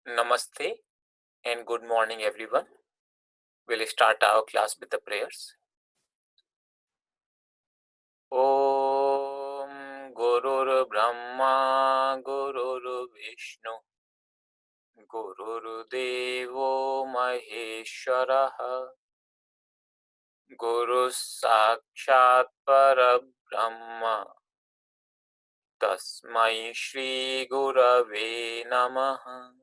Namaste and good morning, everyone. We'll start our class with the prayers. Om Gurur Brahma Gurur Vishnu Gurur Devo Maheshwaraha Guru Sakshat Parabrahma Tasmai Shri Gurave Namaha.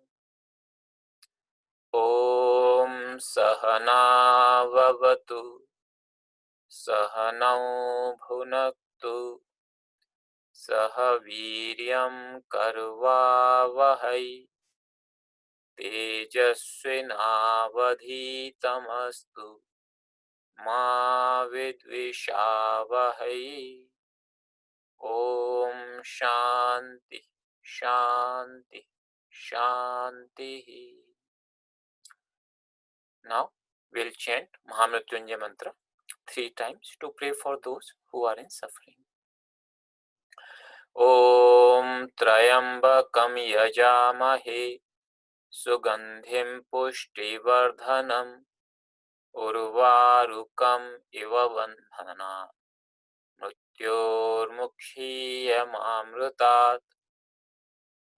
Om Sahana Vavatu Sahanau Bhunaktu Saha Viryam Karvavahai Tejasvinavadhitamastu Ma Vidvishavahai. Om Shanti Shanti Shanti. Now we'll chant Mahamrityunjaya mantra 3 times to pray for those who are in suffering. Om Trayambakam Yajamahe Sugandhim Pushtivardhanam Urvarukam Iva Vandhana Mrityormukshiyamamrutat.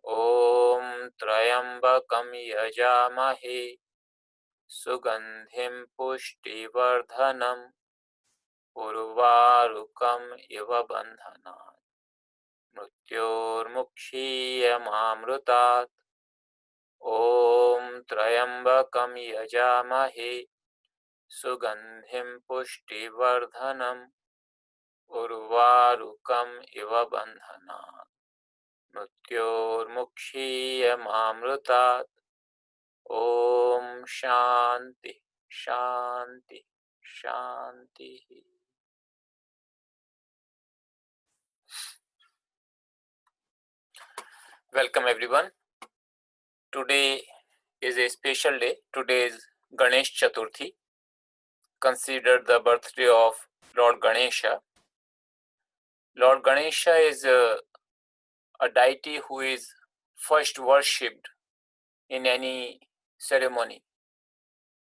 Om Trayambakam Yajamahe Sugandhim Pushtivardhanam Urvarukam Iva Bandhana Mrityormukshiyamamrutat. Om Trayambakam Yajamahe Sugandhim Pushtivardhanam Urvarukam Iva Bandhana Mrityormukshiyamamrutat. Om Shanti Shanti Shanti. Welcome everyone. Today is a special day. Today is Ganesh Chaturthi, considered the birthday of Lord Ganesha. Lord Ganesha is a deity who is first worshipped in any ceremony.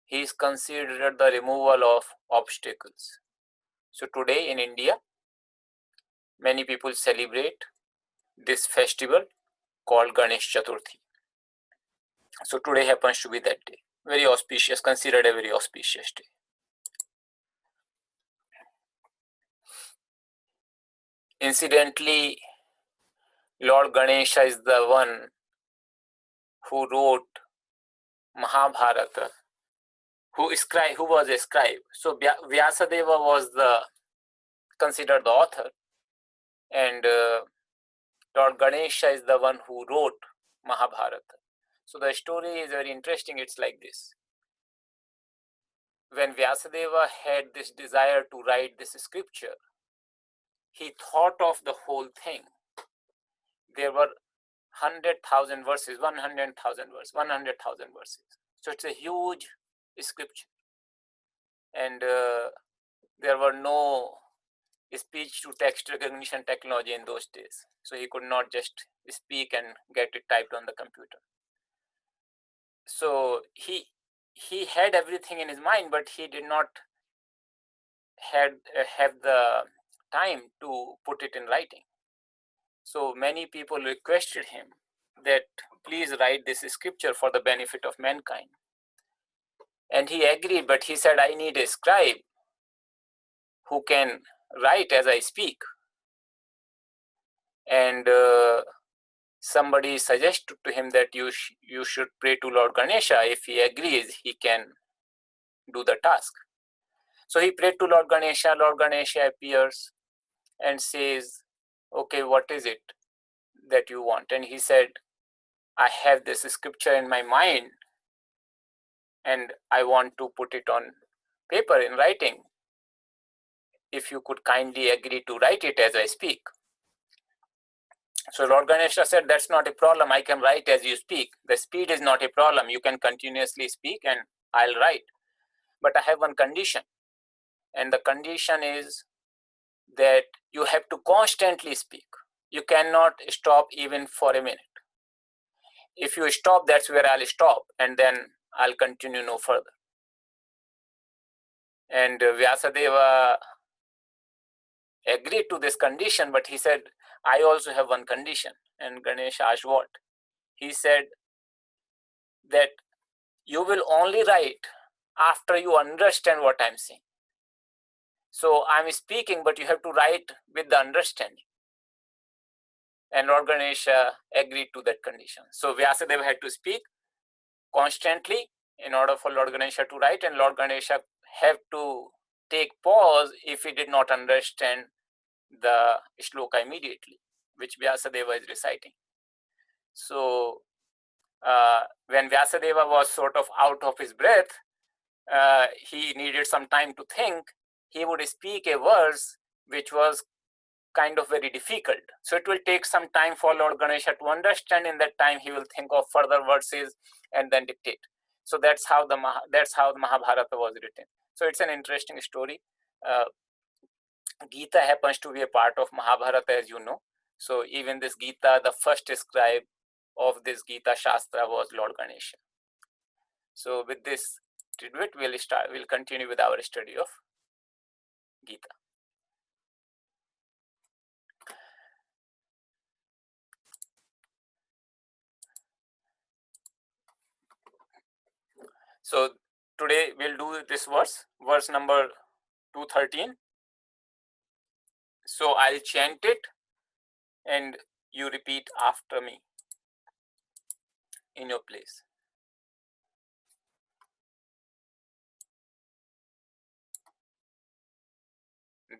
He is considered the removal of obstacles. So today in India, many people celebrate this festival called Ganesh Chaturthi. So today happens to be that day. Very auspicious, considered a very auspicious day. Incidentally, Lord Ganesha is the one who wrote Mahabharata, who was a scribe. So Vyasadeva was considered the author, and Lord Ganesha is the one who wrote Mahabharata. So the story is very interesting. It's like this. When Vyasadeva had this desire to write this scripture, he thought of the whole thing. There were 100,000 verses, 100,000 verses, 100,000 verses. So it's a huge scripture. And there were no speech to text recognition technology in those days. So he could not just speak and get it typed on the computer. So he had everything in his mind, but he did not have the time to put it in writing. So many people requested him that please write this scripture for the benefit of mankind. And he agreed, but he said, I need a scribe who can write as I speak. And somebody suggested to him that you should pray to Lord Ganesha. If he agrees, he can do the task. So he prayed to Lord Ganesha. Lord Ganesha appears and says, okay, what is it that you want? And he said, I have this scripture in my mind and I want to put it on paper in writing. If you could kindly agree to write it as I speak. So Lord Ganesha said, that's not a problem. I can write as you speak. The speed is not a problem. You can continuously speak and I'll write. But I have one condition. And the condition is that you have to constantly speak. You cannot stop even for a minute. if you stop, that's where I'll stop, and then I'll continue no further. And Vyasadeva agreed to this condition, but he said, I also have one condition. And Ganesh asked what? He said that you will only write after you understand what I'm saying. So I'm speaking, but you have to write with the understanding. And Lord Ganesha agreed to that condition. So Vyasadeva had to speak constantly in order for Lord Ganesha to write, and Lord Ganesha have to take pause if he did not understand the shloka immediately, which Vyasadeva is reciting. So when Vyasadeva was sort of out of his breath, he needed some time to think. He would speak a verse which was kind of very difficult. So it will take some time for Lord Ganesha to understand. In that time, he will think of further verses and then dictate. So that's how the Mahabharata was written. So it's an interesting story. Gita happens to be a part of Mahabharata, as you know. So even this Gita, the first scribe of this Gita Shastra was Lord Ganesha. So with this tidbit, we'll continue with our study of Gita. So today we'll do this verse number 213. So I'll chant it and you repeat after me in your place.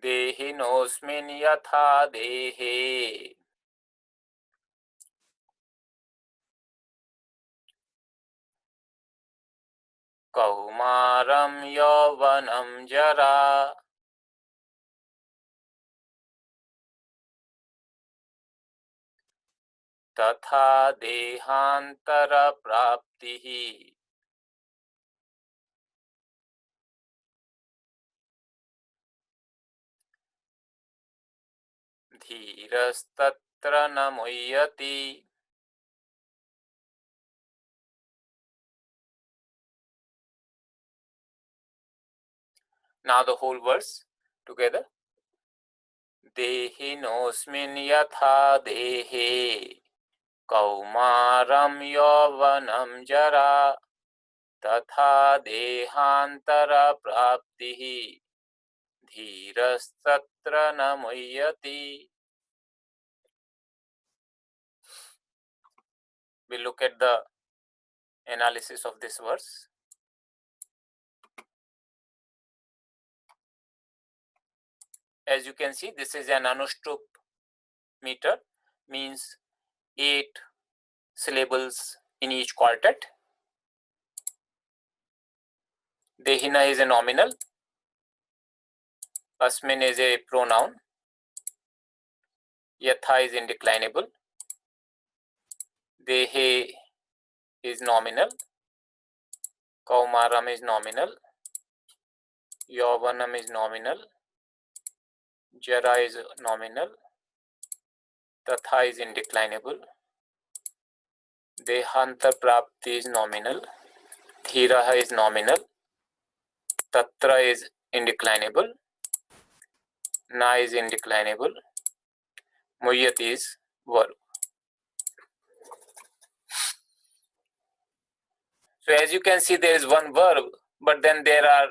Dehinosmin yatha dehe kaumaram yauvanam jara tatha dehantara praptihi dhirastatra namuyati. Now the whole verse together. Dehinosmin yatha dehe kaumaram yauvanam jara tatha dehantara praptihi dhirastatra namuyati. We look at the analysis of this verse. As you can see, this is an anushtup meter, means 8 syllables in each quartet. Dehina is a nominal. Asmin is a pronoun. Yatha is indeclinable. Dehe is nominal. Kaumaram is nominal. Yauvanam is nominal. Jara is nominal. Tatha is indeclinable. Dehantar prapti is nominal. Dhiraha is nominal. Tatra is indeclinable. Na is indeclinable. Muyati is verb. So as you can see, there is one verb, but then there are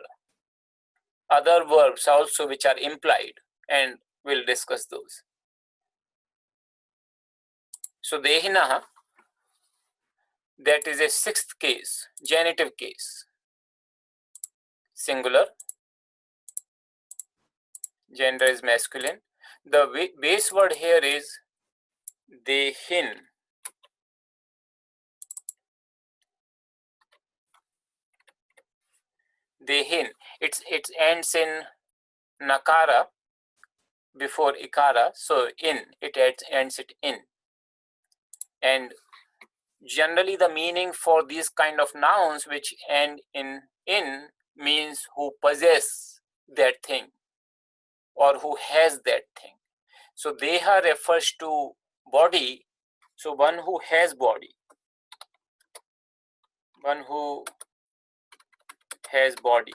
other verbs also which are implied, and we'll discuss those. So dehinaha, that is a 6th case, genitive case. Singular, gender is masculine. The base word here is dehin. Dehin. It ends in nakara before ikara, so it ends it in. And generally the meaning for these kind of nouns which end in means who possess that thing or who has that thing. So deha refers to body, so one who has body. one who has body,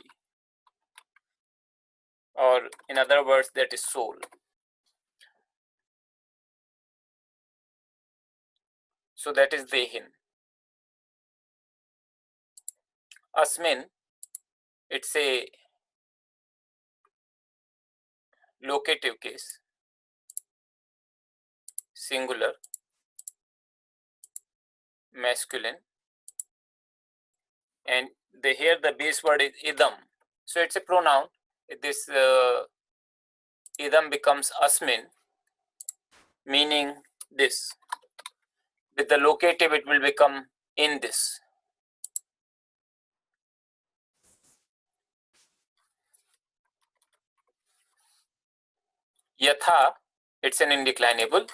or in other words, that is soul. So that is dehin. Asmin, it's a locative case, singular, masculine, and here the base word is idam. So it's a pronoun. This idam becomes asmin, meaning this. With the locative, it will become in this. Yatha, it's an indeclinable,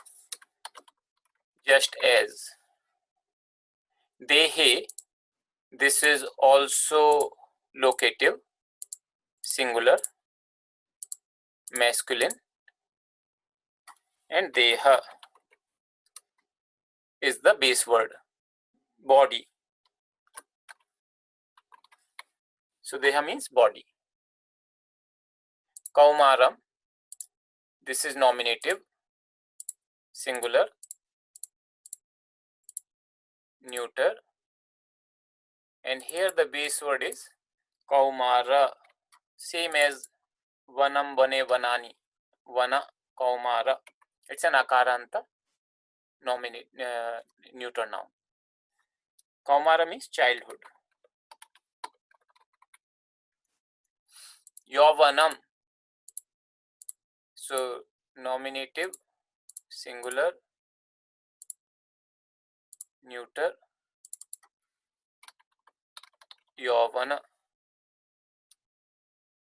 just as. Dehe, this is also locative, singular, masculine, and deha is the base word, body. So deha means body. Kaumaram, this is nominative, singular, neuter, and here the base word is kaumara, same as vanam, vane, vanani, vana, kaumara. It's an akaranta nominate, neuter noun. Kaumara means childhood. Yavanam, so nominative, singular, neuter, yavana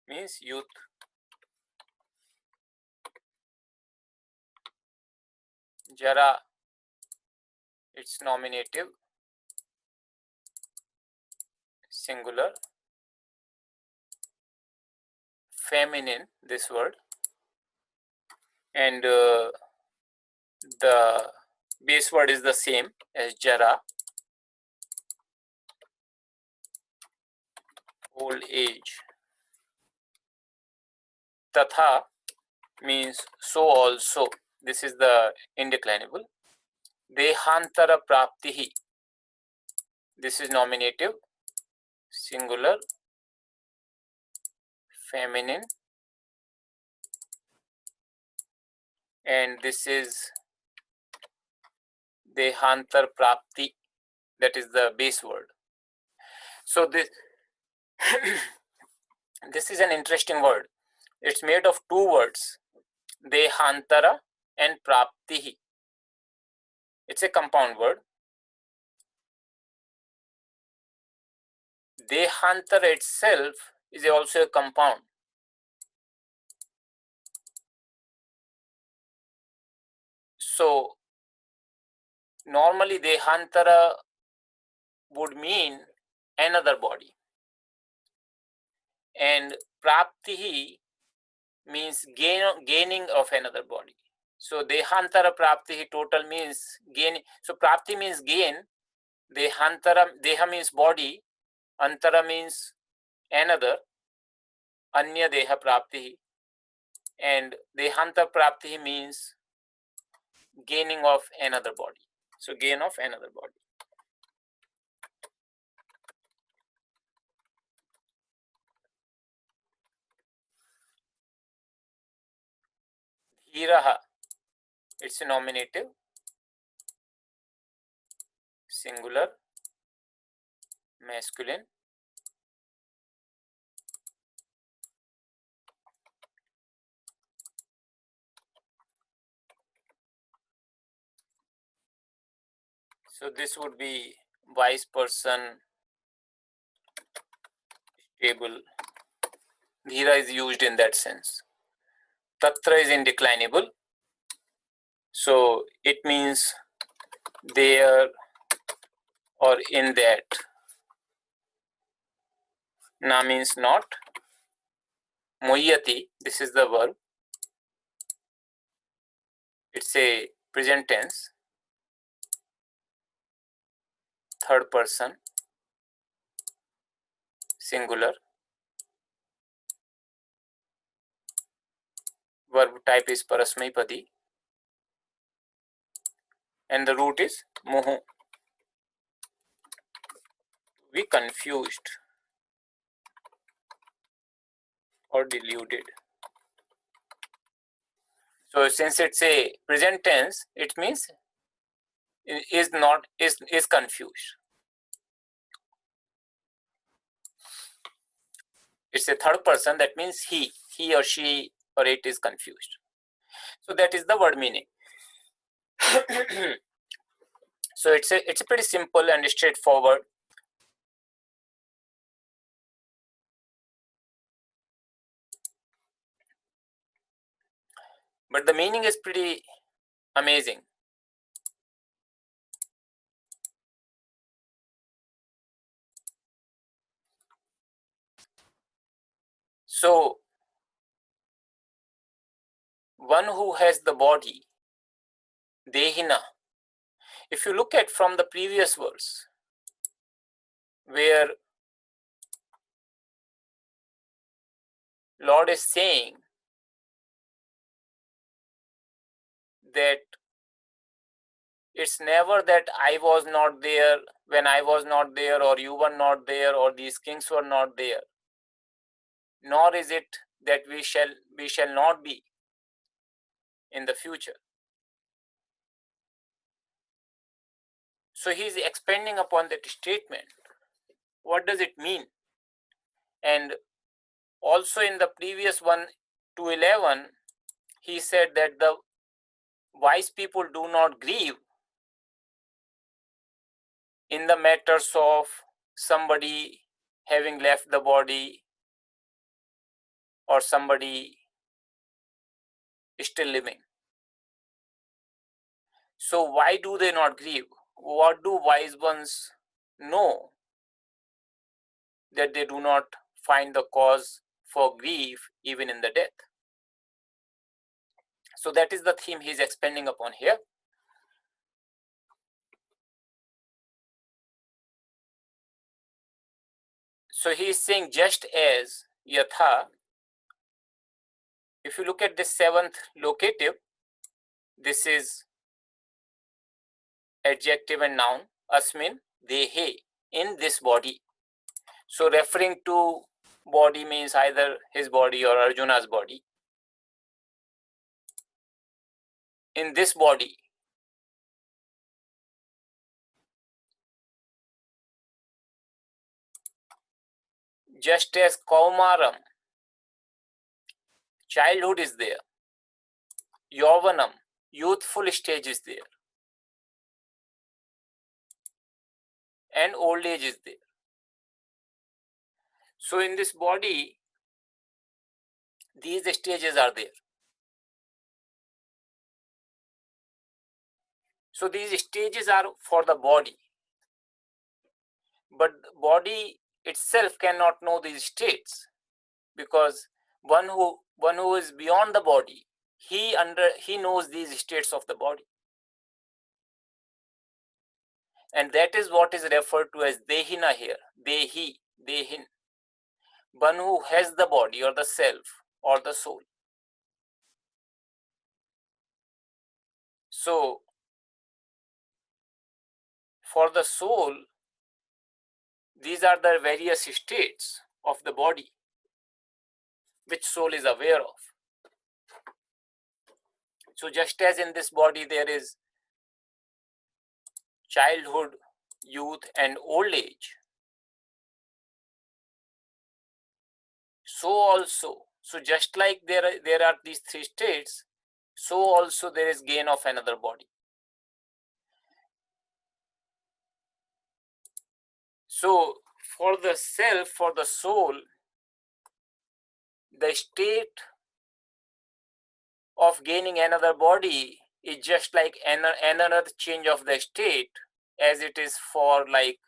means youth. Jara, it's nominative, singular, feminine, this word, and the base word is the same as jara, old age. Tatha means so also, this is the indeclinable. Dehantara praptihi, this is nominative, singular, feminine, and this is dehantar prapti, that is the base word. So this this is an interesting word. It's made of two words, dehantara and praptihi. It's a compound word. Dehantara itself is also a compound. So normally dehantara would mean another body, and praptihi means gaining of another body. So dehantara praptihi total means gain. So prapti means gain, dehantara, deha means body, antara means another, anya deha praptihi, and dehanta praptihi means gaining of another body. So gain of another body. Dhiraha, it's a nominative, singular, masculine, so this would be wise person, stable. Dhira is used in that sense. Tatra is indeclinable, so it means there or in that. Na means not. Moyati, this is the verb. It's a present tense, third person. singular. Verb type is parasmaipadi. And the root is mohu. Be confused or deluded. So since it's a present tense, it means is confused. It's a third person, that means he or she or it is confused. So that is the word meaning. So it's a pretty simple and straightforward. But the meaning is pretty amazing. So one who has the body, dehina. If you look at from the previous verse, where Lord is saying that it's never that I was not there when I was not there, or you were not there, or these kings were not there, nor is it that we shall not be in the future. So he is expanding upon that statement. What does it mean? And also in the previous 1 to 11, he said that the wise people do not grieve in the matters of somebody having left the body or somebody still living. So why do they not grieve? What do wise ones know that they do not find the cause for grief even in the death? So that is the theme he is expanding upon here. So he is saying, just as yatha, if you look at this seventh locative, this is adjective and noun, asmin dehe, in this body. So referring to body means either his body or Arjuna's body. In this body, just as Kaumaram, childhood is there, Yauvanam, youthful stage is there, and old age is there. So in this body, these stages are there. So these stages are for the body, but the body itself cannot know these states, because one who is beyond the body, he knows these states of the body, and that is what is referred to as dehina here, dehi, dehin, one who has the body or the self or the soul. So for the soul, these are the various states of the body which soul is aware of. So just as in this body there is childhood, youth, and old age, so also, so just like there are these three states, so also there is gain of another body. So for the self, for the soul, the state of gaining another body is just like another change of the state, as it is for like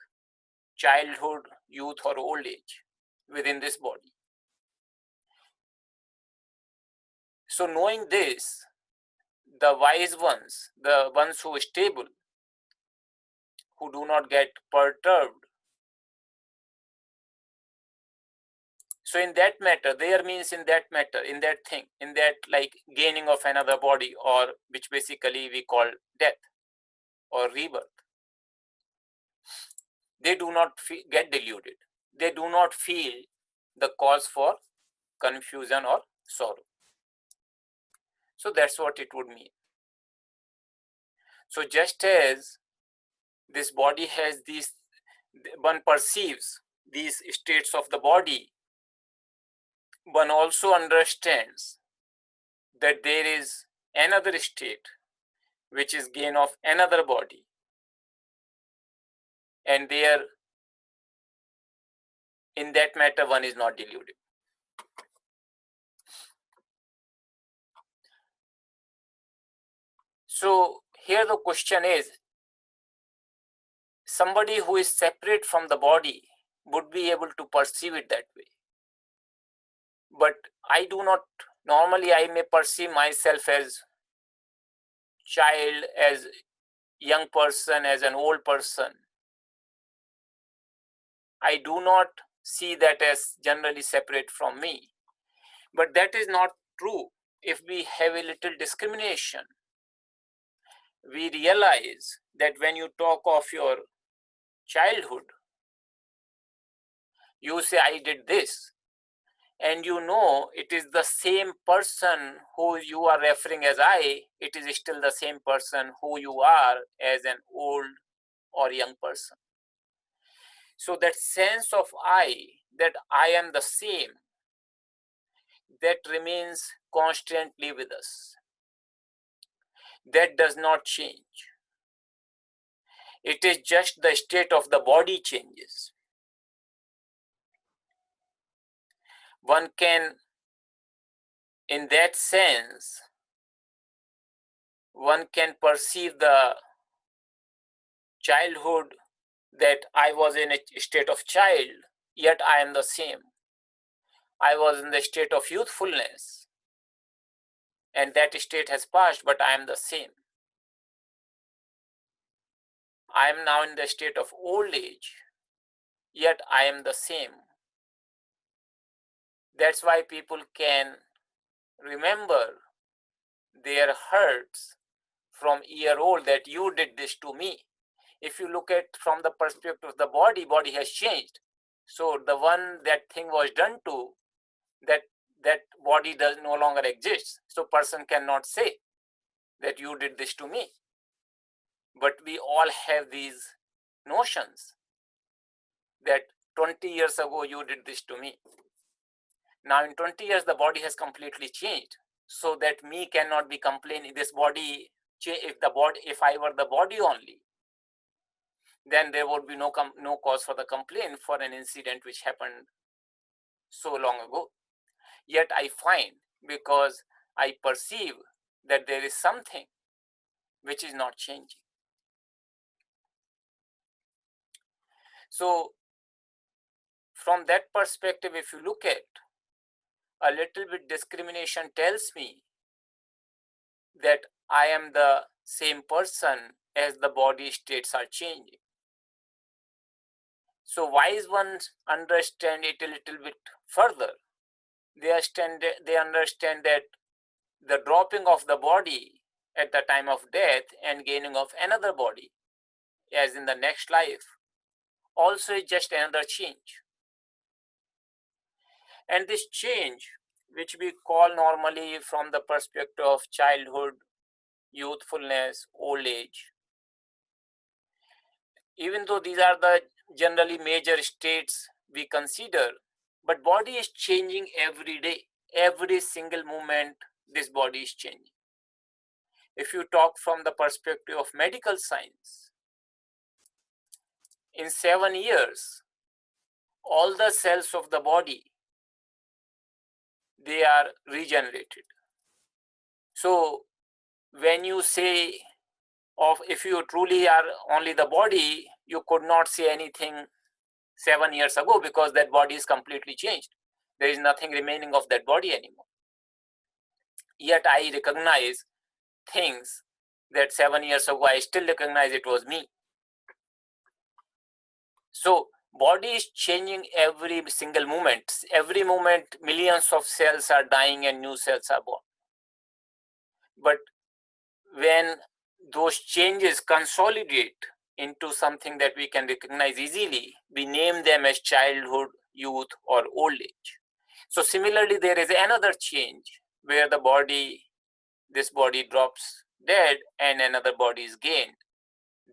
childhood, youth, or old age within this body. So knowing this, the wise ones, the ones who are stable, who do not get perturbed So in that matter, there means in that matter, in that thing, in that like gaining of another body, or which basically we call death or rebirth. They do not get deluded. They do not feel the cause for confusion or sorrow. So that's what it would mean. So just as this body has these, one perceives these states of the body, one also understands that there is another state which is gain of another body, and there in that matter one is not deluded. So here the question is, somebody who is separate from the body would be able to perceive it that way. But I do not, normally I may perceive myself as child, as young person, as an old person. I do not see that as generally separate from me. But that is not true. If we have a little discrimination, we realize that when you talk of your childhood, you say, I did this. And you know it is the same person who you are referring as I, it is still the same person who you are as an old or young person. So that sense of I, that I am the same, that remains constantly with us. That does not change. It is just the state of the body changes. One can, in that sense, one can perceive the childhood, that I was in a state of child, yet I am the same. I was in the state of youthfulness, and that state has passed, but I am the same. I am now in the state of old age, yet I am the same. That's why people can remember their hurts from year old, that you did this to me. If you look at from the perspective of the body has changed. So the one that thing was done to, that body does no longer exist. So person cannot say that you did this to me. But we all have these notions that 20 years ago you did this to me. Now in 20 years the body has completely changed, so that me cannot be complaining. This body, if I were the body only, then there would be no cause for the complaint for an incident which happened so long ago. Yet I find, because I perceive that there is something which is not changing. So from that perspective, if you look at a little bit, discrimination tells me that I am the same person as the body states are changing. So wise ones understand it a little bit further. They understand that the dropping of the body at the time of death and gaining of another body, as in the next life, also is just another change. And this change, which we call normally from the perspective of childhood, youthfulness, old age, even though these are the generally major states we consider, but body is changing every day. Every single moment, this body is changing. If you talk from the perspective of medical science, in 7 years, all the cells of the body, they are regenerated. So when you say of, if you truly are only the body, you could not say anything 7 years ago, because that body is completely changed. There is nothing remaining of that body anymore. Yet I recognize things that 7 years ago I still recognize it was me. So body is changing every single moment. Every moment, millions of cells are dying and new cells are born. But when those changes consolidate into something that we can recognize easily, we name them as childhood, youth, or old age. So similarly, there is another change where this body drops dead and another body is gained.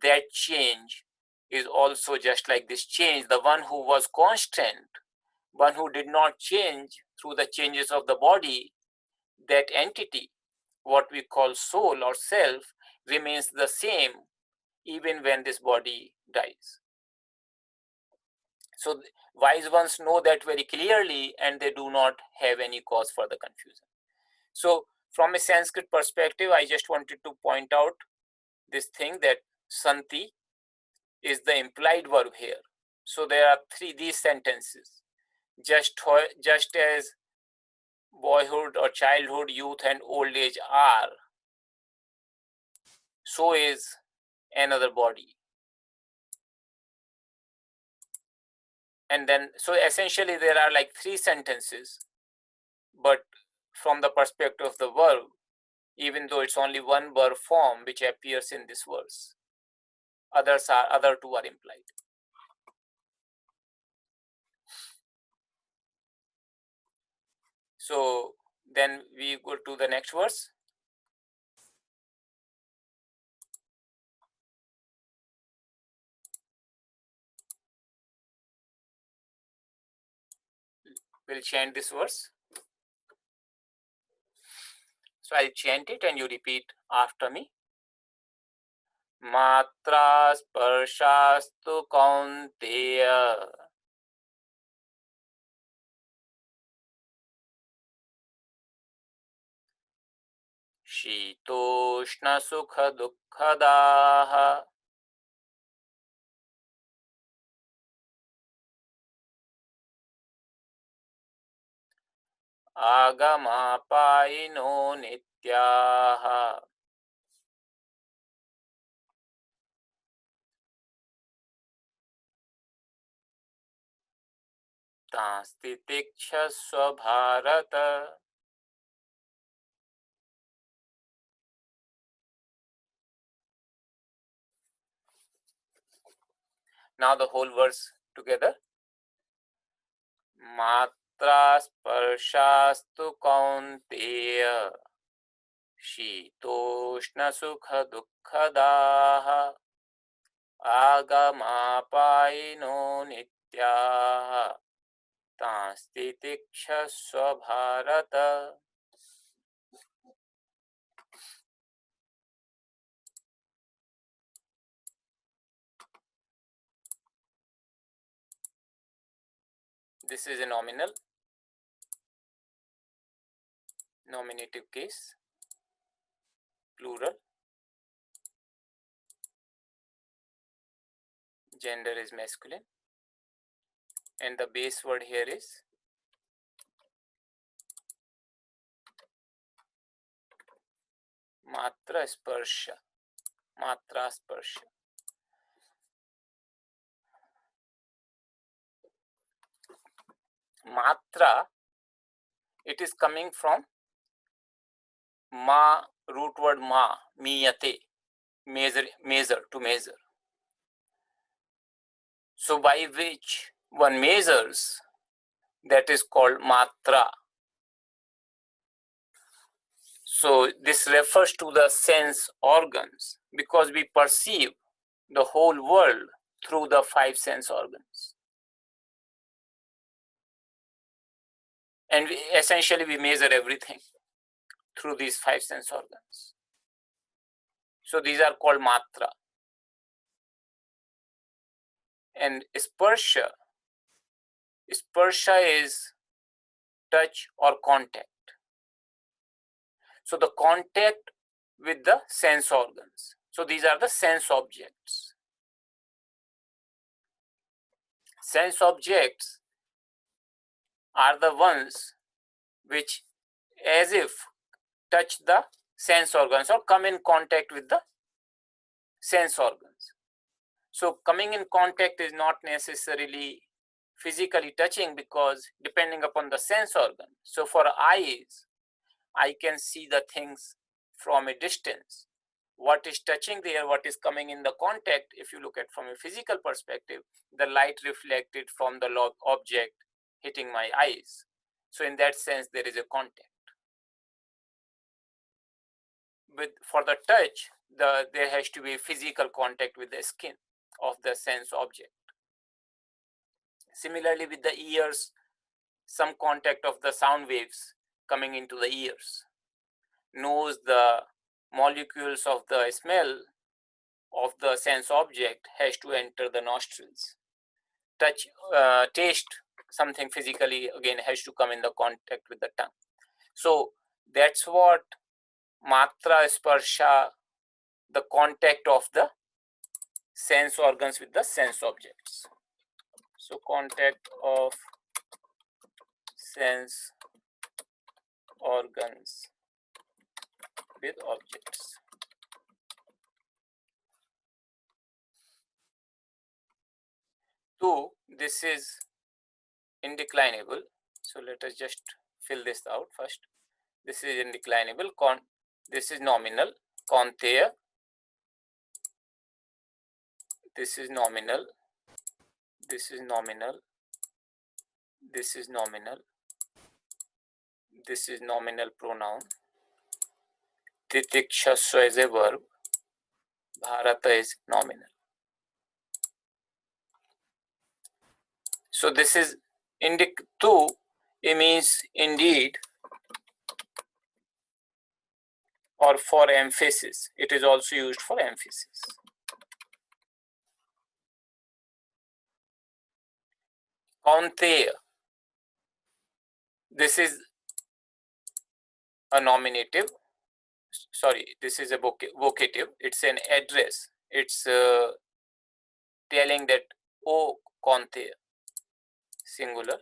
That change is also just like this change. The one who was constant, one who did not change through the changes of the body, that entity, what we call soul or self, remains the same even when this body dies. So wise ones know that very clearly and they do not have any cause for the confusion. So from a Sanskrit perspective, I just wanted to point out this thing that santi is the implied verb here. So there are these sentences. Just as boyhood or childhood, youth and old age are, so is another body. And then, so essentially there are like 3 sentences, but from the perspective of the verb, even though it's only one verb form which appears in this verse, other 2 are implied. So then we go to the next verse. We'll chant this verse. So I'll chant it and you repeat after me. Matra sparshastu kaunteya शीतोष्ण सुख दुःखदाः आगमापायिनो नित्याः तांस्ति तिक्षस्व Bharat. Now the whole verse together. Matra sparshastu kaunteya शीतोष्ण सुख दुःखदाः आगमापायिनो नित्याः तांस्ति तिक्षस्व Bharat. This is a nominative case, plural. Gender is masculine. And the base word here is matra sparsha. Matra sparsha. Matra, it is coming from ma, root word ma, miyate, measure, to measure. So by which one measures, that is called matra. So this refers to the sense organs because we perceive the whole world through the 5 sense organs. And essentially we measure everything through these 5 sense organs. So these are called matra. And sparsha is touch or contact. So the contact with the sense organs. So these are the sense objects. Sense objects are the ones which as if touch the sense organs or come in contact with the sense organs. So coming in contact is not necessarily physically touching, because depending upon the sense organ. So for eyes, I can see the things from a distance. What is touching there, what is coming in the contact, if you look at from a physical perspective, the light reflected from the object hitting my eyes. So in that sense, there is a contact. For the touch, there has to be physical contact with the skin of the sense object. Similarly, with the ears, some contact of the sound waves coming into the ears. Nose, the molecules of the smell of the sense object has to enter the nostrils. Touch, taste something physically, again, has to come in the contact with the tongue. So that's what matra, sparsha, the contact of the sense organs with the sense objects. So contact of sense organs with objects. Two, this is indeclinable. So let us just fill this out first. This is indeclinable. This is nominal. Konteya. This is nominal. This is nominal. This is nominal. This is nominal pronoun. Titikshasva is a verb. Bharata is nominal. So this is two. It means indeed or for emphasis. It is also used for emphasis. Kaunteya. This is a nominative. Sorry, this is a vocative. It's an address. It's telling that, oh, Kaunteya. Singular.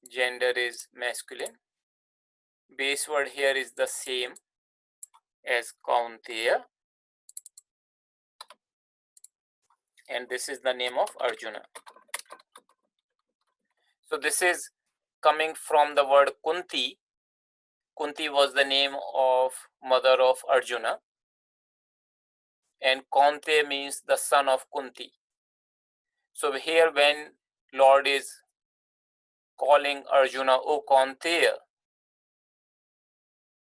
Gender is masculine. Base word here is the same as Kaunteya. And this is the name of Arjuna. So this is coming from the word Kunti. Kunti was the name of mother of Arjuna. And Kaunteya means the son of Kunti. So here when Lord is calling Arjuna, O Kaunteya,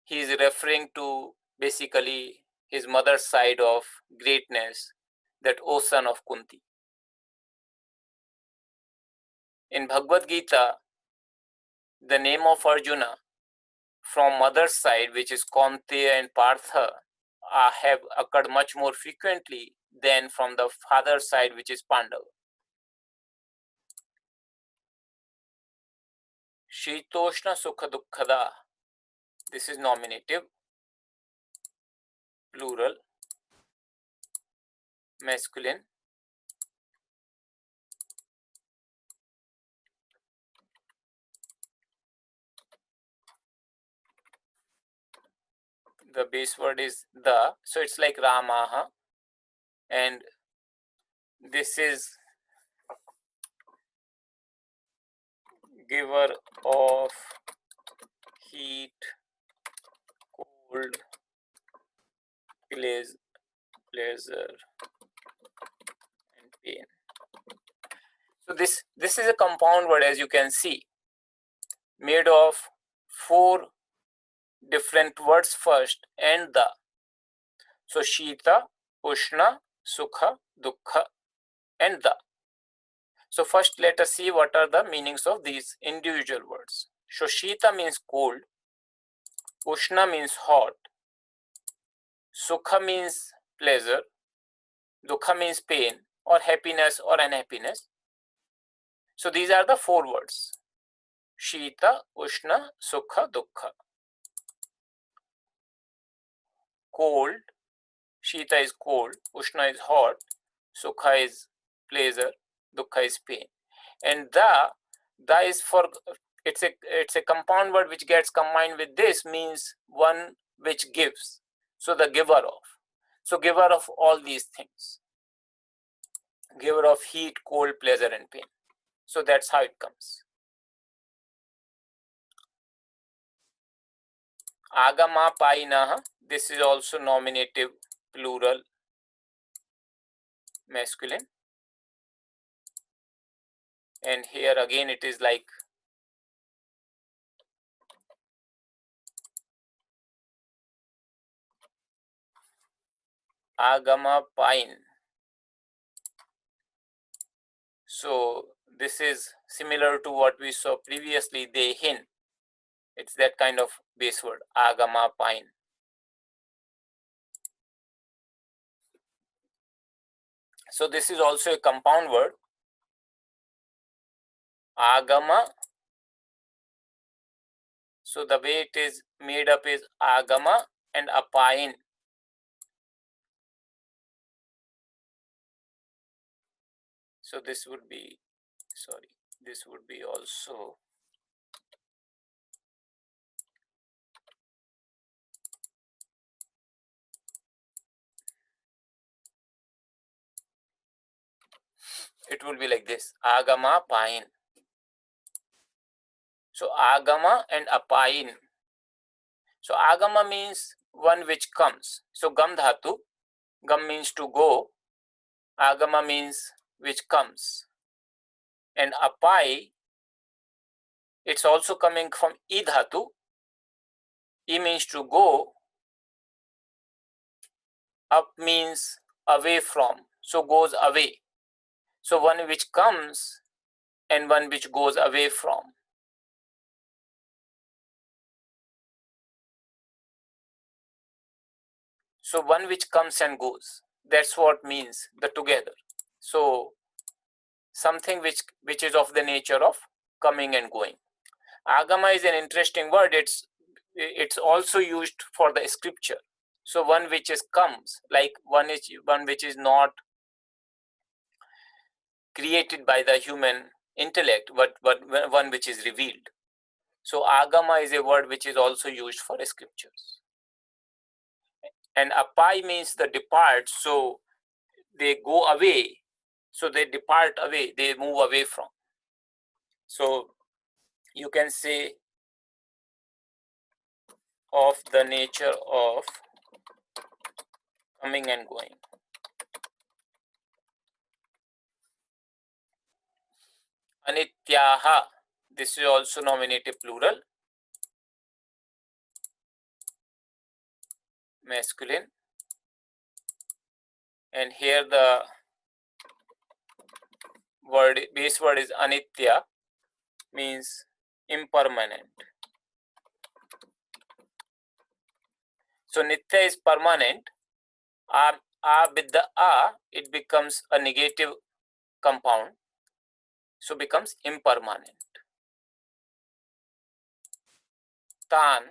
he is referring to basically his mother's side of greatness, that O son of Kunti. In Bhagavad Gita, the name of Arjuna from mother's side, which is Kaunteya and Partha, have occurred much more frequently than from the father's side, which is Pandava. Shitoshna Sukha Dukkhada. This is nominative, plural, masculine. The base word is the, so it's like Ramaha, and this is giver of heat, cold, pleasure, and pain. So this is a compound word, as you can see, made of 4 different words first and the. So Shita, Ushna, Sukha, Dukkha, and the. So first let us see what are the meanings of these individual words. So Shita means cold, Ushna means hot, Sukha means pleasure, Dukkha means pain or happiness or unhappiness. So these are the 4 words. Shita, Ushna, Sukha, Dukkha. Cold, Shita is cold, Ushna is hot, Sukha is pleasure, Dukkha is pain. And the is for, it's a compound word which gets combined with this, means one which gives. So the giver of. So giver of all these things. Giver of heat, cold, pleasure and pain. So that's how it comes. Agama painaha. This is also nominative plural masculine. And here again it is like agama pain. So this is similar to what we saw previously, dehin. It's that kind of base word, agama pain. So this is also a compound word. Agama. So the way it is made up is agama and apain. So this would be, sorry, this would be also it will be like this, agama pain. So agama and apain. So agama means one which comes. So gam dhatu, gam means to go, agama means which comes. And apai, it's also coming from I dhatu. I means to go, up means away from, so goes away. So one which comes and one which goes away from. So one which comes and goes. That's what means the together. So something which is of the nature of coming and going. Agama is an interesting word. It's also used for the scripture. So one which is comes, like one which is not created by the human intellect, but one which is revealed. So agama is a word which is also used for scriptures. And apai means the depart. So they go away. So they depart away. They move away from. So you can say of the nature of coming and going. Anityaha. This is also nominative plural. Masculine. And here the base word is anitya, means impermanent. So nitya is permanent. With the it becomes a negative compound. So becomes impermanent. Tan,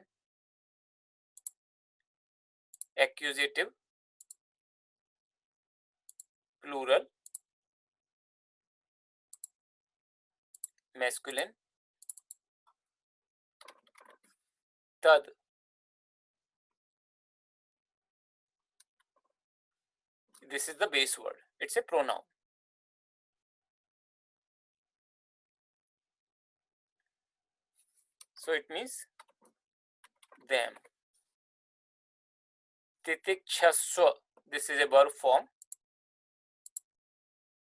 accusative plural masculine. Tad, this is the base word. It's a pronoun. So it means them. Titikshaswa, this is a verb form.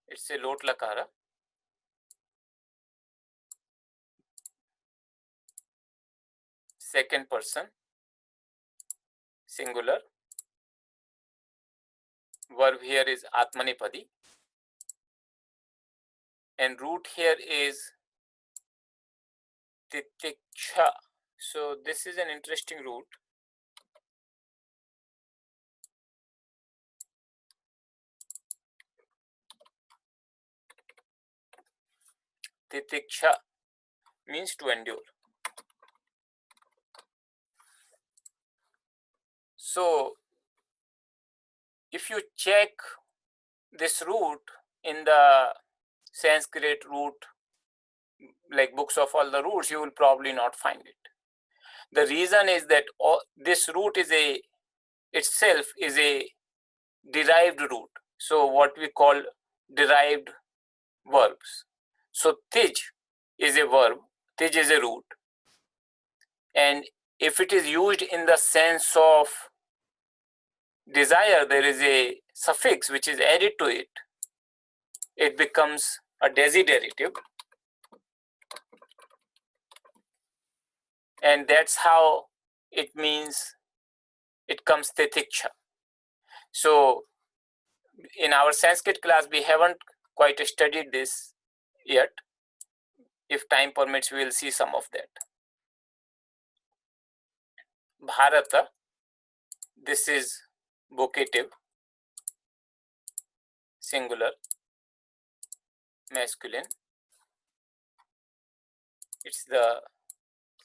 It's a lot lakara. Second person, singular. Verb here is atmanepadi. And root here is titiksha. So this is an interesting root. Titiksha means to endure. So if you check this root in the Sanskrit root, like books of all the roots, you will probably not find it. The reason is that this root is itself is a derived root. So what we call derived verbs. So tij is a verb, tij is a root. And if it is used in the sense of desire, there is a suffix which is added to it. It becomes a desiderative. And that's how it means it comes tetiksha. So in our Sanskrit class, we haven't quite studied this yet. If time permits, we will see some of that. Bharata, this is vocative, singular, masculine. It's the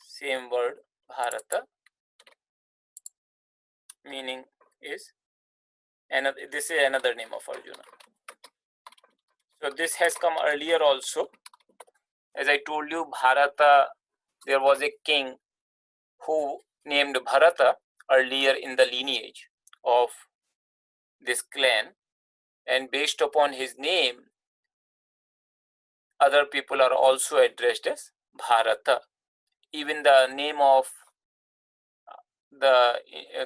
same word, Bharata. Meaning is another. This is another name of Arjuna. So this has come earlier also. As I told you, Bharata, there was a king who named Bharata earlier in the lineage of this clan, and based upon his name, other people are also addressed as Bharata. Even the name of the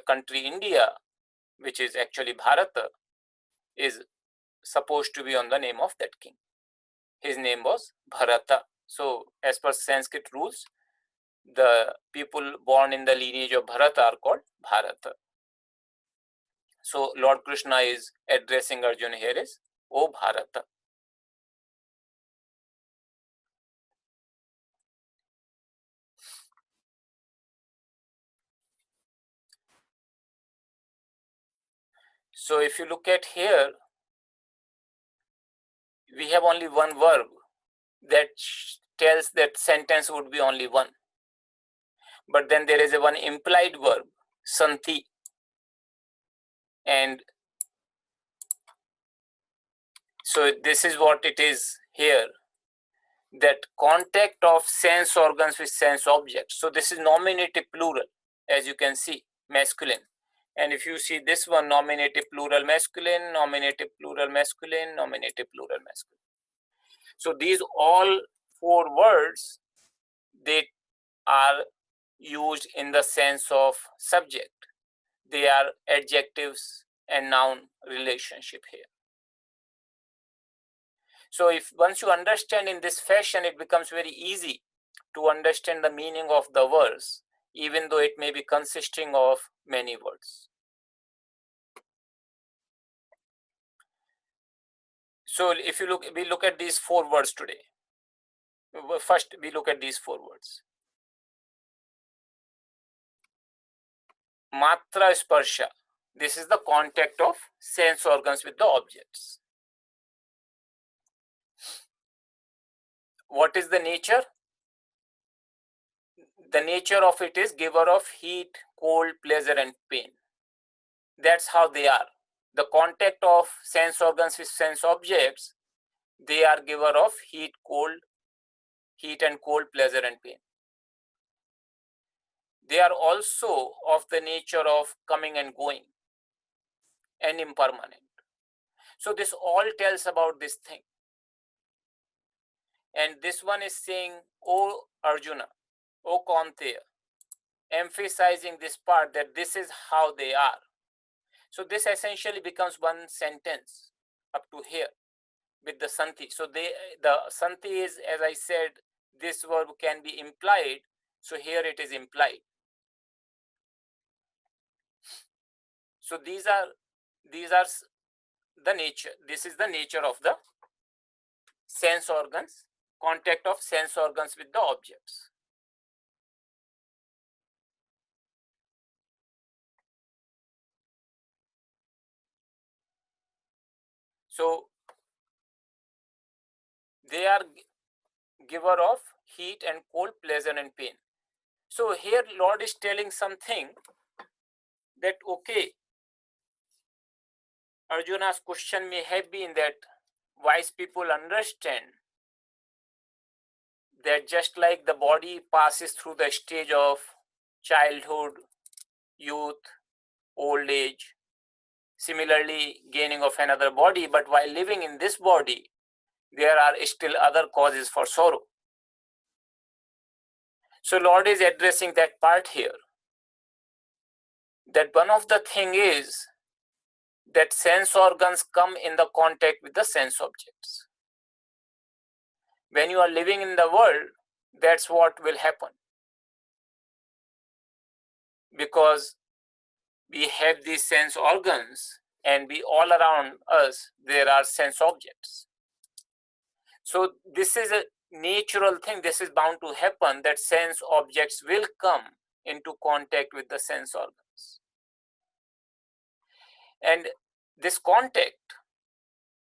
country India, which is actually Bharata, is supposed to be on the name of that king. His name was Bharata. So as per Sanskrit rules, the people born in the lineage of Bharata are called Bharata. So Lord Krishna is addressing Arjuna here as O Bharata. So if you look at here, we have only one verb that tells that sentence would be only one. But then there is a one implied verb, santi. And so this is what it is here, that contact of sense organs with sense objects. So this is nominative plural, as you can see, masculine. And if you see this one, nominative plural masculine, nominative plural masculine, nominative plural masculine. So these all four words, they are used in the sense of subject. They are adjectives and noun relationship here. So if once you understand in this fashion, it becomes very easy to understand the meaning of the verse, even though it may be consisting of many words. So if you look, we look at these four words today. First, we look at these four words. Matra sparsha. This is the contact of sense organs with the objects. What is the nature? The nature of it is giver of heat, cold, pleasure, and pain. That's how they are. The contact of sense organs with sense objects, they are giver of heat and cold, pleasure, and pain. They are also of the nature of coming and going and impermanent. So this all tells about this thing. And this one is saying, O Arjuna, O Kaunteya, emphasizing this part that this is how they are. So this essentially becomes one sentence up to here with the santi. So the santi is, as I said, this verb can be implied. So here it is implied. So these are the nature. This is the nature of the sense organs, contact of sense organs with the objects. So they are giver of heat and cold, pleasure and pain. So here Lord is telling something that, okay, Arjuna's question may have been that wise people understand that just like the body passes through the stage of childhood, youth, old age, similarly gaining of another body, but while living in this body, there are still other causes for sorrow. So Lord is addressing that part here, that one of the thing is that sense organs come in the contact with the sense objects. When you are living in the world, that's what will happen, because we have these sense organs and we all around us there are sense objects. So this is a natural thing, this is bound to happen, that sense objects will come into contact with the sense organs. And this contact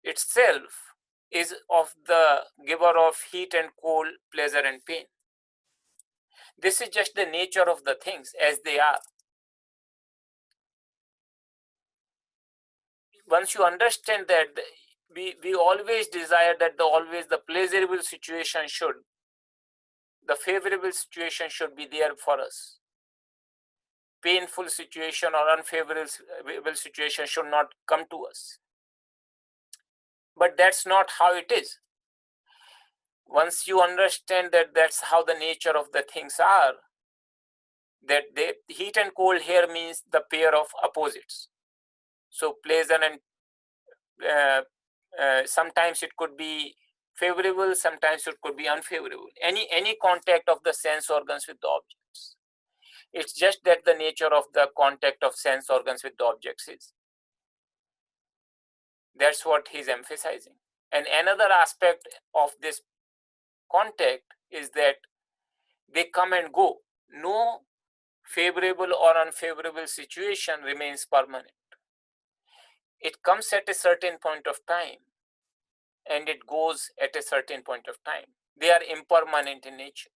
itself is of the giver of heat and cold, pleasure and pain. This is just the nature of the things as they are. Once you understand that, we always desire that always the pleasurable situation should, the favorable situation should be there for us. Painful situation or unfavorable situation should not come to us. But that's not how it is. Once you understand that that's how the nature of the things are, that heat and cold here means the pair of opposites. So pleasure and sometimes it could be favorable, sometimes it could be unfavorable. Any contact of the sense organs with the objects. It's just that the nature of the contact of sense organs with the objects is. That's what he's emphasizing. And another aspect of this contact is that they come and go. No favorable or unfavorable situation remains permanent. It comes at a certain point of time and it goes at a certain point of time. They are impermanent in nature.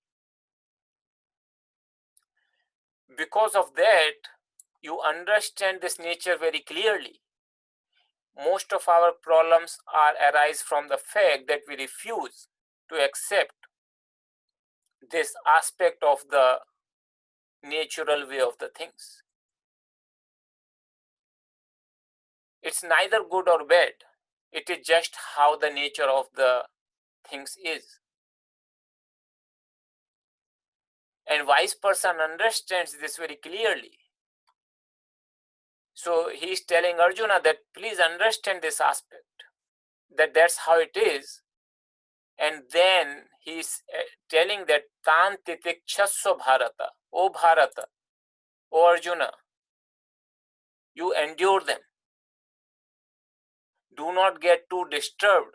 Because of that, you understand this nature very clearly. Most of our problems arise from the fact that we refuse to accept this aspect of the natural way of the things. It's neither good or bad. It is just how the nature of the things is. And wise person understands this very clearly. So he is telling Arjuna that please understand this aspect, that that's how it is. And then he is telling that Tan titikshasva Bharata, O Bharata, O Arjuna, you endure them. Do not get too disturbed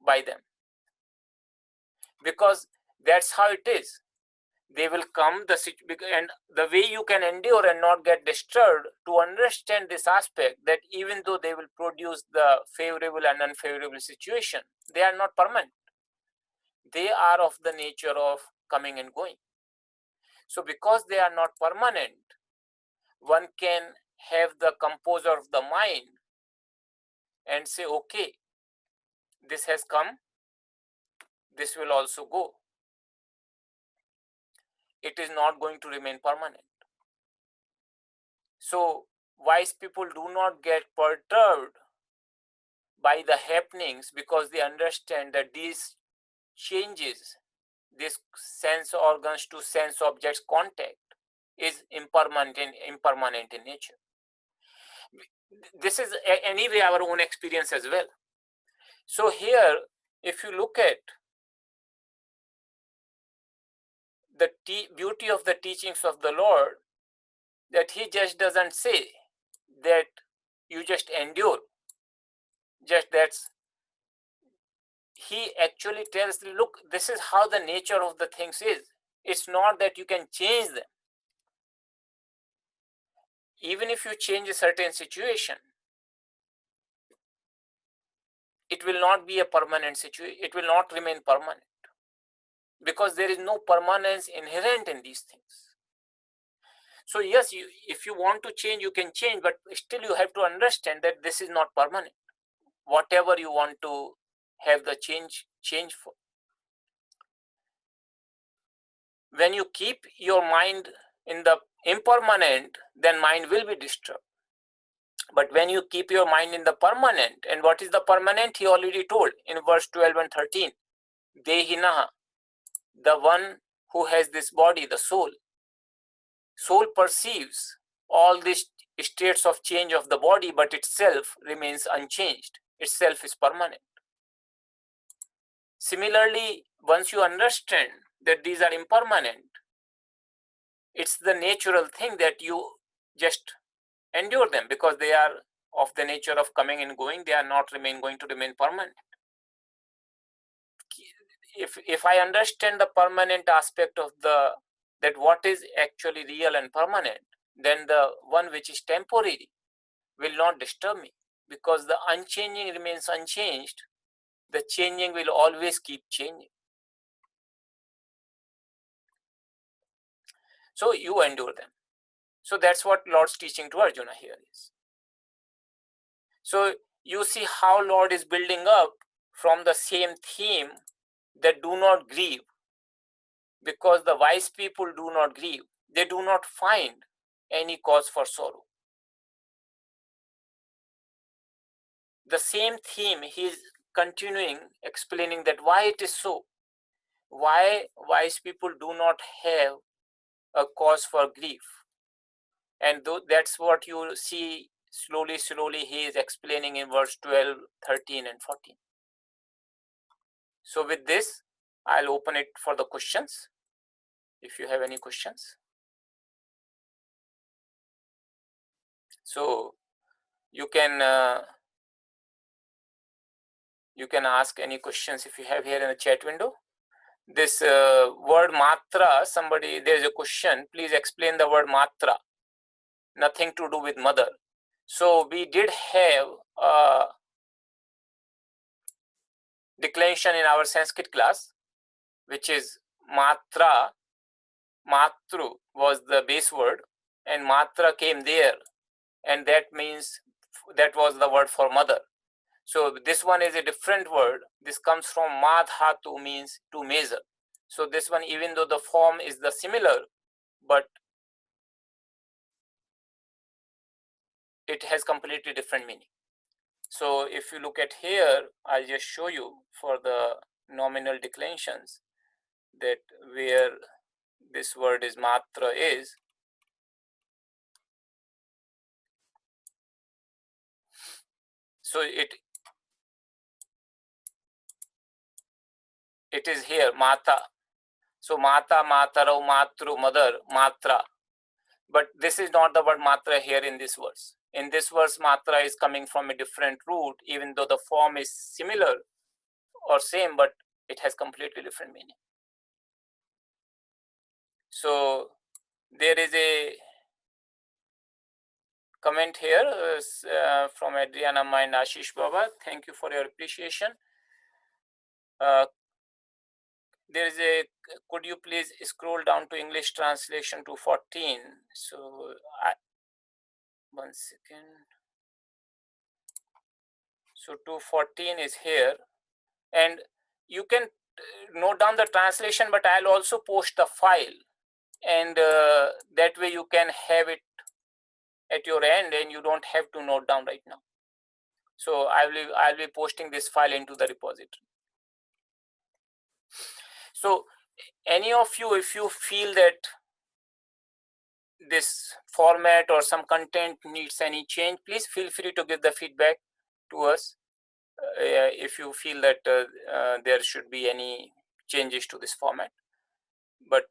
by them, because that's how it is. They will come, and the way you can endure and not get disturbed, to understand this aspect, that even though they will produce the favorable and unfavorable situation, they are not permanent. They are of the nature of coming and going. So because they are not permanent, one can have the composure of the mind and say, okay, this has come, this will also go. It is not going to remain permanent. So wise people do not get perturbed by the happenings, because they understand that these changes, this sense organs to sense objects contact, is impermanent in nature. This is anyway our own experience as well. So here, if you look at the beauty of the teachings of the Lord, that he just doesn't say that you just endure, just that's, he actually tells, look, this is how the nature of the things is. It's not that you can change them. Even if you change a certain situation, it will not be a permanent situation. It will not remain permanent, because there is no permanence inherent in these things. So yes, if you want to change, you can change, but still you have to understand that this is not permanent. Whatever you want to have the change for. When you keep your mind in the impermanent, then mind will be disturbed. But when you keep your mind in the permanent, and what is the permanent? He already told in verse 12 and 13. Dehinaha, the one who has this body, the soul. Soul perceives all these states of change of the body, but itself remains unchanged. Itself is permanent. Similarly, once you understand that these are impermanent, it's the natural thing that you just endure them, because they are of the nature of coming and going. They are not going to remain permanent. If I understand the permanent aspect of that what is actually real and permanent, then the one which is temporary will not disturb me, because the unchanging remains unchanged. The changing will always keep changing. So you endure them. So that's what Lord's teaching to Arjuna here is. So you see how Lord is building up from the same theme, that do not grieve, because the wise people do not grieve. They do not find any cause for sorrow. The same theme he is continuing, explaining that why it is so. Why wise people do not have a cause for grief. And that's what you see slowly he is explaining in verse 12, 13 and 14. So with this, I'll open it for the questions, if you have any questions. So you can ask any questions if you have here in the chat window. This word matra, there's a question, please explain the word matra. Nothing to do with mother. So we did have a declension in our Sanskrit class, which is matra. Matru was the base word, and matra came there, and that means that was the word for mother. So this one is a different word. This comes from madhatu, means to measure. So this one, even though the form is the similar, but it has completely different meaning. So if you look at here, I'll just show you for the nominal declensions that where this word is matra is. So it is here, mata. So mata, matarau, matru, mother, matra. But this is not the word matra here in this verse. In this verse, matra is coming from a different root, even though the form is similar or same, but it has completely different meaning. So there is a comment here from Adriana and Ashish Baba. Thank you for your appreciation. There is a, could you please scroll down to English translation to 14? So, 1 second. So 214 is here, and you can note down the translation, but I'll also post the file, and that way you can have it at your end, and you don't have to note down right now. So I'll be posting this file into the repository. So any of you, if you feel that this format or some content needs any change, please feel free to give the feedback to us. If you feel that there should be any changes to this format, but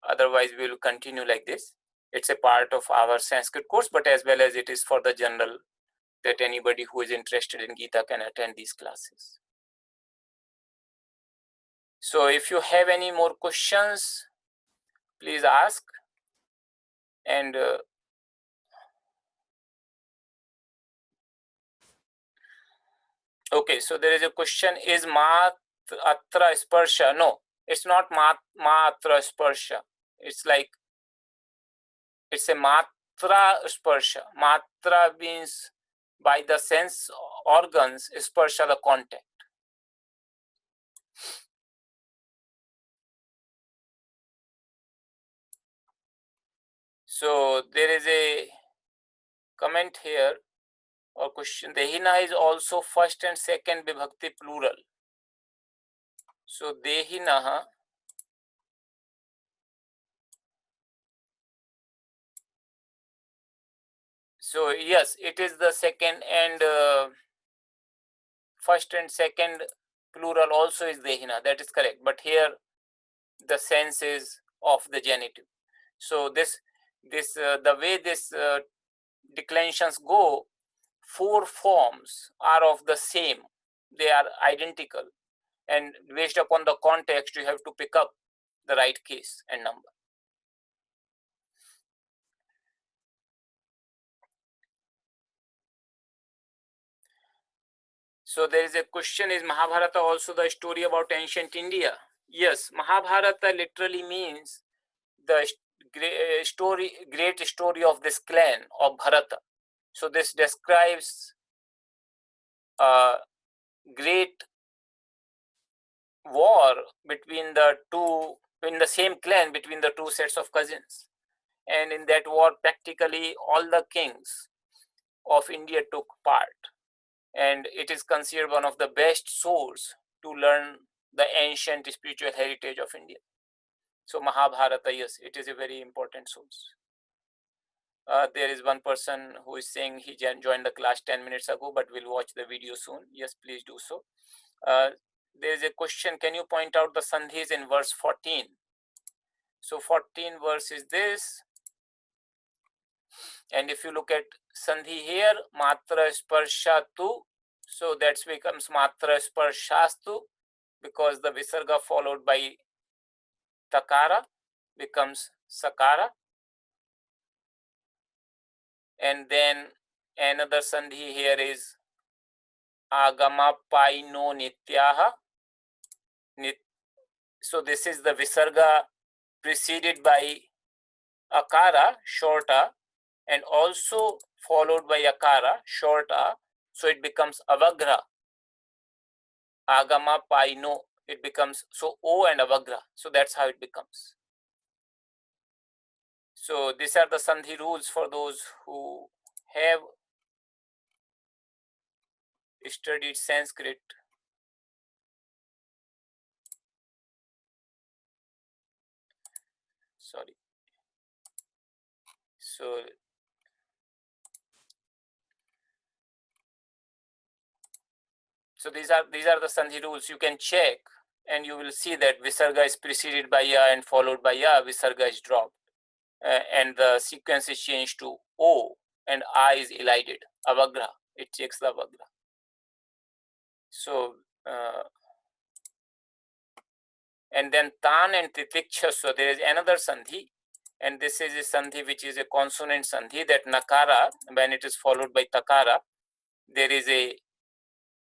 otherwise we will continue like this. It's a part of our Sanskrit course, but as well as it is for the general, that anybody who is interested in Gita can attend these classes. So if you have any more questions, please ask. And okay, so there is a question, is atra sparsha? No, it's not atra sparsha. It's like, it's a matra sparsha. Matra means by the sense organs, sparsha the contact. So there is a comment here or question. Dehina is also first and second vibhakti plural. So Dehinaha. So yes, it is the second and first and second plural also is Dehina. That is correct. But here the sense is of the genitive. So the way this declensions go, four forms are of the same. They are identical, and based upon the context, you have to pick up the right case and number. So there is a question: is Mahabharata also the story about ancient India? Yes, Mahabharata literally means the great story of this clan of Bharata. So this describes a great war between the two, in the same clan, between the two sets of cousins. And in that war, practically all the kings of India took part. And it is considered one of the best source to learn the ancient spiritual heritage of India. So Mahabharata, yes, it is a very important source. There is one person who is saying he joined the class 10 minutes ago, but will watch the video soon. Yes, please do so. There is a question: can you point out the sandhis in verse 14? So 14 verse is this. And if you look at sandhi here, matra sparshatu, so that becomes matra sparshastu, because the visarga followed by takara becomes sakara. And then another sandhi here is agama paino nityaha. So this is the visarga preceded by akara, shorta, and also followed by akara, shorta. So it becomes avagra. Agama paino, it becomes, so O and avagra. So that's how it becomes. So these are the sandhi rules for those who have studied Sanskrit. Sorry. So these are the sandhi rules. You can check and you will see that visarga is preceded by ya and followed by ya, visarga is dropped. And the sequence is changed to O and I is elided, avagra, it checks the avagra. So, and then tan and titiksha, so there is another sandhi, and this is a sandhi which is a consonant sandhi, that nakara, when it is followed by takara, there is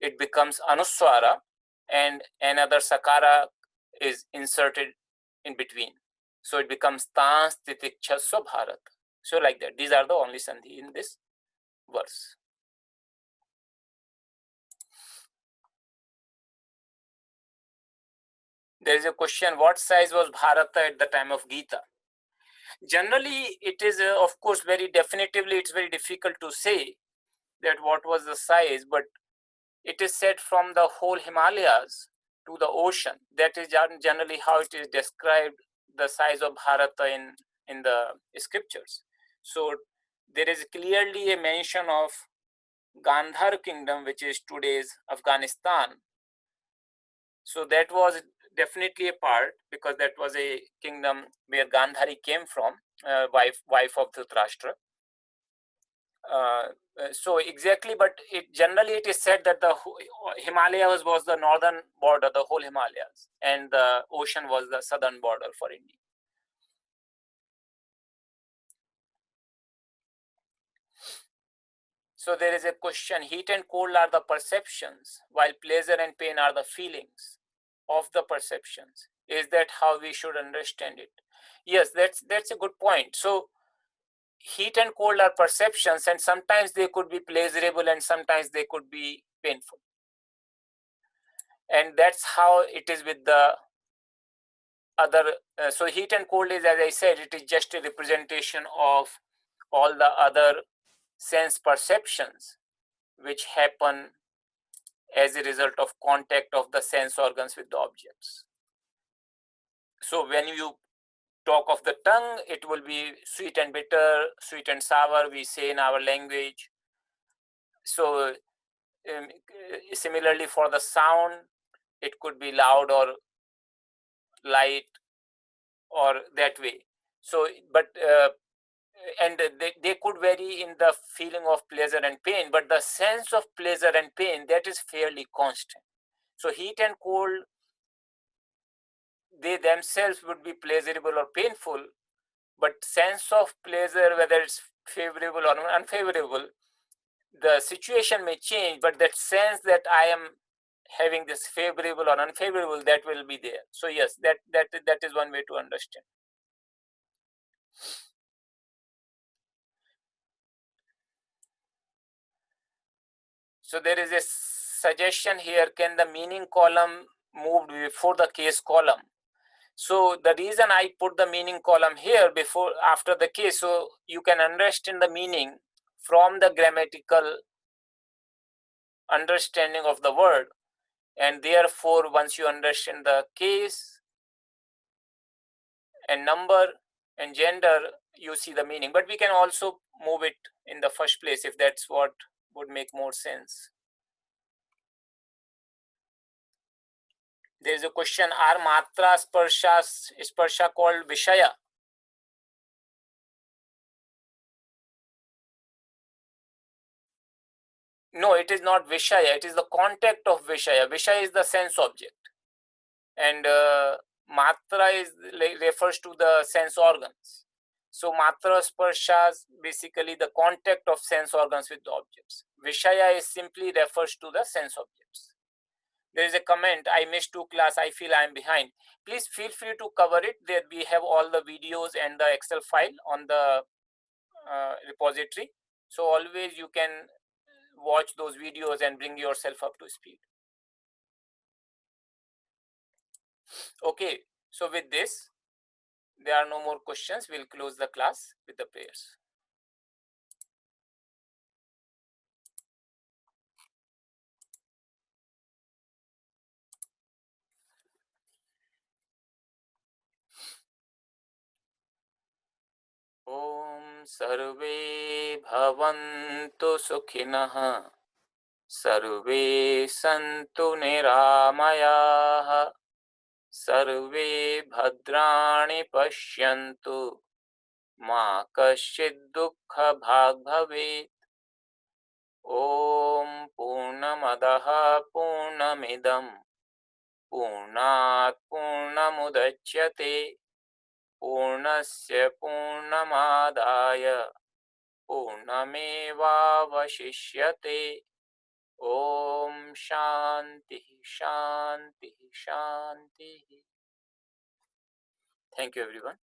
it becomes anuswara, and another sakara is inserted in between. So it becomes tans titiksha bharat. So like that, these are the only sandhi in this verse. There is a question: what size was Bharata at the time of Gita? Generally, it is of course very definitively, it's very difficult to say that what was the size, but it is said from the whole Himalayas to the ocean. That is generally how it is described, the size of Bharata in the scriptures. So there is clearly a mention of Gandhar kingdom, which is today's Afghanistan. So that was definitely a part, because that was a kingdom where Gandhari came from, wife of Dhritarashtra. So exactly, but generally it is said that the Himalayas was the northern border, the whole Himalayas, and the ocean was the southern border for India. So there is a question: heat and cold are the perceptions, while pleasure and pain are the feelings of the perceptions. Is that how we should understand it? Yes, that's a good point. So heat and cold are perceptions, and sometimes they could be pleasurable and sometimes they could be painful. And that's how it is with the other. So heat and cold is, as I said, it is just a representation of all the other sense perceptions which happen as a result of contact of the sense organs with the objects. So when you talk of the tongue, it will be sweet and bitter, sweet and sour, we say in our language. So similarly for the sound, it could be loud or light or that way. So, but and they could vary in the feeling of pleasure and pain, but the sense of pleasure and pain, that is fairly constant. So heat and cold, they themselves would be pleasurable or painful, but sense of pleasure, whether it's favorable or unfavorable, the situation may change, but that sense that I am having this favorable or unfavorable, that will be there. So yes, that is one way to understand. So there is a suggestion here, can the meaning column moved before the case column? So the reason I put the meaning column here before after the case, so you can understand the meaning from the grammatical understanding of the word, and therefore once you understand the case and number and gender, you see the meaning. But we can also move it in the first place if that's what would make more sense. There is a question, are matra sparsha called vishaya? No, it is not vishaya, it is the contact of vishaya. Vishaya is the sense object, and matra is refers to the sense organs. So matra sparshas basically the contact of sense organs with the objects. Vishaya is simply refers to the sense objects. There is a comment, I missed 2 class, I feel I am behind. Please feel free to cover it. There we have all the videos and the Excel file on the repository. So always you can watch those videos and bring yourself up to speed. Okay, so with this, there are no more questions. We'll close the class with the prayers. Om Sarve Bhavantu Sukhinah Sarve Santu Niramayah Sarve Bhadrani Pashyantu Ma Kaschid Dukkha Bhag Bhavet. Om Purnamadaha Purnamidam Purnat Purnamudachyate Purnasya Purnamadaya Purnamevavashishyate. Om Shanti Shanti Shanti. Thank you everyone.